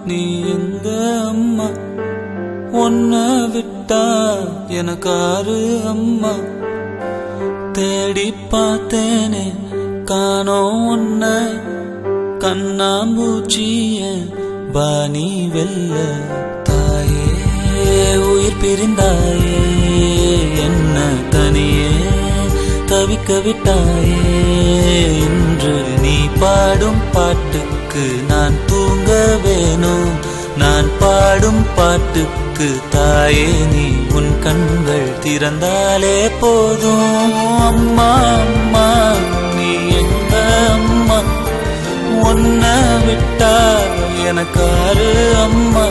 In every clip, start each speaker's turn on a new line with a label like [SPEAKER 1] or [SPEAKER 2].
[SPEAKER 1] நீ எங்க அம்மா, உன்னை விட்டா எனக்காரு அம்மா. தேடி பார்த்தேனே காணோம் உன்ன, கண்ணாம்பூச்சிய பாணி வெல்ல. தாயே உயிர் பிரிந்தாயே, என்ன தனியே தவிக்க விட்டாயே. இன்று நீ பாடும் பாட்டுக்கு நான் தூங்க வேணும், நான் பாடும் பாட்டுக்கு தாயே நீ உன் கண்கள் திறந்தாலே போதும். அம்மா அம்மா நீ எங்க அம்மா, உன்னை விட்டா எனக்காரு அம்மா.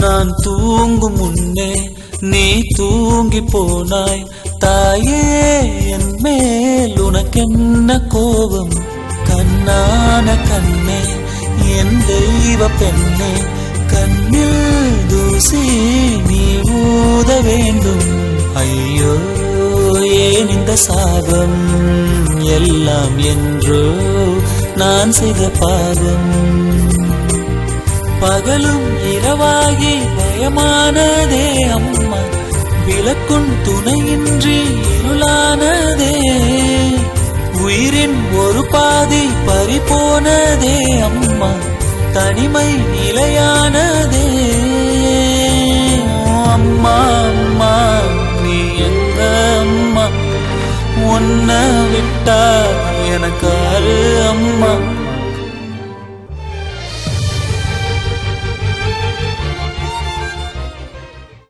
[SPEAKER 1] நான் தூங்கும் முன்னே நீ தூங்கி போனாய் தாயே, என் மேல் உனக்கென்ன கோபம். கண்ணான கண்ணே என் தெய்வ பெண்ணே, கண்ணில் தூசி நீ ஊத வேண்டும். ஐயோ ஏன் இந்த சாபம், எல்லாம் என்றோ நான் செய்த பாவம். பகலும் இரவாகி பயமானதே அம்மா, விளக்குன் துணையின்றி இருளானதே. உயிரின் ஒரு பாதி பறிபோனதே அம்மா, தனிமை நிலையானதே. அம்மா அம்மா நீ எங்க அம்மா, உன்னை விட்டா எனக்கா